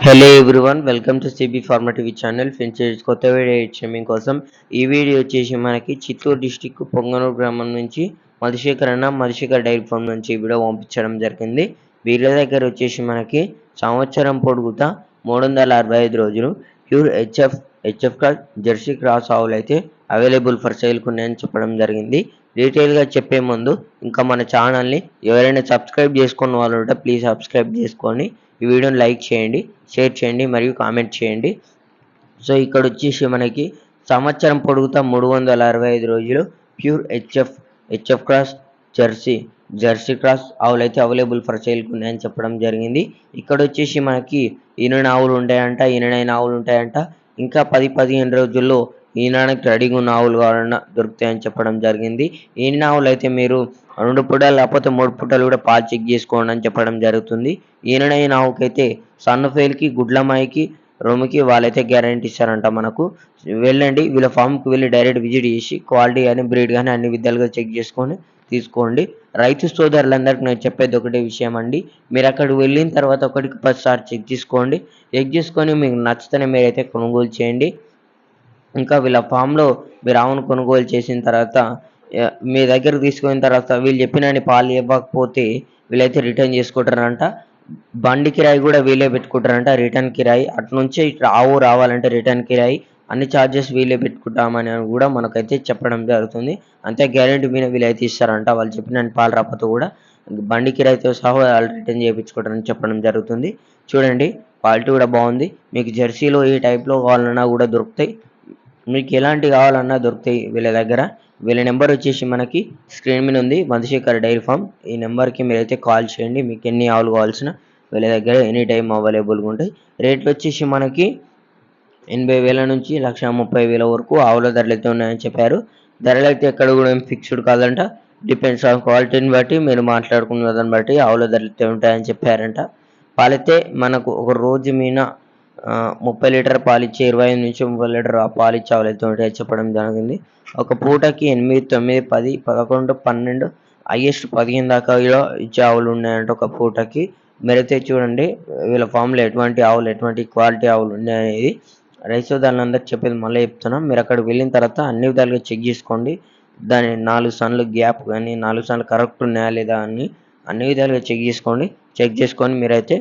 Hello everyone, welcome to CB pharma TV channel. Friends, కొత్త video ఇచ్చాము కోసం. ఈ వీడియో వచ్చేసి మనకి చిత్తూరు డిస్టిక్ పొంగనూరు గ్రామం నుంచి మధుశేఖర్ డైరీ ఫార్మ్ నుంచి వీడియో పంపించడం జరిగింది. వీళ్ళ దగ్గర వచ్చేసి మనకి సంవత్సరం పొడుగుతా 365 రోజులు pure HF cross Jersey cross ఆవులు అయితే అవైలబుల్ ఫర్ సేల్కి ఉన్నాయని చెప్పడం జరిగింది. డీటెయిల్గా చెప్పే ముందు ఇంకా మన ఛానల్ని ఎవరైనా సబ్స్క్రైబ్ చేసుకున్న వాళ్ళు ఉంటే ప్లీజ్ సబ్స్క్రైబ్ చేసుకొని ఈ వీడియోని లైక్ చేయండి, షేర్ చేయండి మరియు కామెంట్ చేయండి. సో ఇక్కడ వచ్చేసి మనకి సంవత్సరం పొడుగుతా 365 రోజులు pure HF cross Jersey cross ఆవులు అయితే అవైలబుల్ ఫర్ సేల్కి ఉన్నాయని చెప్పడం జరిగింది. ఇక్కడ వచ్చేసి మనకి ఈనైన ఆవులు ఉంటాయంట. ఇంకా 10-15 రోజుల్లో ఈనానికి రెడీగా ఉన్న ఆవులు కావాలన్నా దొరుకుతాయని చెప్పడం జరిగింది. ఈనిన ఆవులు అయితే మీరు 2 పూటలు లేకపోతే 3 పూటలు కూడా పాలు చెక్ చేసుకోండి అని చెప్పడం జరుగుతుంది. ఈనైన ఆవుకైతే సన్నఫేల్కి, గుడ్లమాయికి, రొమ్ముకి వాళ్ళైతే గ్యారెంటీ ఇస్తారంట. మనకు వెళ్ళండి, వీళ్ళ ఫామ్కి వెళ్ళి డైరెక్ట్ విజిట్ చేసి క్వాలిటీ కానీ బ్రీడ్ కానీ అన్ని విధాలుగా చెక్ చేసుకొని తీసుకోండి. రైతు సోదరులందరికీ నేను చెప్పేది ఒకటే విషయం అండి, మీరు అక్కడికి వెళ్ళిన తర్వాత 1కి 10 సార్లు చెక్ చేసుకొని మీకు నచ్చితేనే మీరైతే కొనుగోలు చేయండి. ఇంకా వీళ్ళ ఫామ్లో మీరు ఆవును కొనుగోలు చేసిన తర్వాత మీ దగ్గరకు తీసుకున్న తర్వాత వీళ్ళు చెప్పినన్ని పాలు ఇవ్వకపోతే వీళ్ళైతే రిటర్న్ చేసుకుంటారంట. బండి కిరాయి కూడా వీళ్ళే పెట్టుకుంటారంట, రిటర్న్ కిరాయి. అటునుంచి ఇట్లా ఆవు రావాలంటే రిటర్న్ కిరాయి అన్ని ఛార్జెస్ వీళ్ళే పెట్టుకుంటామని కూడా మనకైతే చెప్పడం జరుగుతుంది. అంతే గ్యారెంటీ మీద వీళ్ళైతే ఇస్తారంట. వాళ్ళు చెప్పినన్ని పాలు రాకపోతే కూడా బండి కిరాయితో సహా వాళ్ళు రిటర్న్ చేయించుకుంటారని చెప్పడం జరుగుతుంది. చూడండి, క్వాలిటీ కూడా బాగుంది. మీకు జెర్సీలో ఏ టైప్లో కావాలన్నా కూడా దొరుకుతాయి. మీకు ఎలాంటి కావాలన్నా దొరుకుతాయి వీళ్ళ దగ్గర. వీళ్ళ నెంబర్ వచ్చేసి మనకి స్క్రీన్ మీద ఉంది, మధుశేఖర్ డైరీ ఫామ్. ఈ నెంబర్కి మీరైతే కాల్ చేయండి, మీకు ఎన్ని ఆవులు కావాల్సిన వీళ్ళ దగ్గర ఎనీ టైం అవైలబుల్గా ఉంటాయి. రేట్లు వచ్చేసి మనకి 80,000 నుంచి 130,000 వరకు ఆవుల ధరలు అయితే ఉన్నాయని చెప్పారు. ధరలు అయితే ఎక్కడ కూడా ఏం ఫిక్స్డ్ కాదంట, డిపెండ్స్ ఆన్ క్వాలిటీని బట్టి మీరు మాట్లాడుకున్న దాన్ని బట్టి ఆవుల ధరలు అయితే ఉంటాయని చెప్పారంట. పాలైతే మనకు ఒక రోజు మీద 30 లీటర్ పాలిచ్చే 25 నుంచి 30 లీటర్ పాలిచ్చే ఆవులు అయితే ఉంటాయని చెప్పడం జరిగింది. ఒక పూటకి 8, 9, 10, 11, 12 హైయెస్ట్ 15 దాకా ఇచ్చే ఆవులు ఉన్నాయంట ఒక పూటకి. మీరైతే చూడండి వీళ్ళ ఫామ్లో ఎటువంటి ఆవులు, ఎటువంటి క్వాలిటీ ఆవులు ఉన్నాయనేది. రైతు సోదరులందరికీ చెప్పేది మళ్ళీ చెప్తున్నాం, మీరు అక్కడికి వెళ్ళిన తర్వాత అన్ని విధాలుగా చెక్ చేసుకోండి. దాని 4 సన్లు గ్యాప్ కానీ 4 సన్లు కరెక్ట్ ఉన్నాయా లేదా అని అన్ని విధాలుగా చెక్ చేసుకొని మీరైతే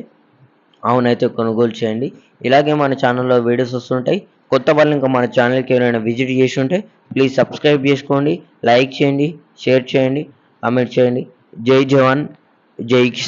అవునైతే కొనుగోలు చేయండి. ఇలాగే మన ఛానల్లో వీడియోస్ వస్తుంటాయి. కొత్త వాళ్ళు ఇంకా మన ఛానల్కి ఎవరైనా విజిట్ చేసి ఉంటే ప్లీజ్ సబ్స్క్రైబ్ చేసుకోండి, లైక్ చేయండి, షేర్ చేయండి, కామెంట్ చేయండి. జై జవాన్, జై కిసాన్.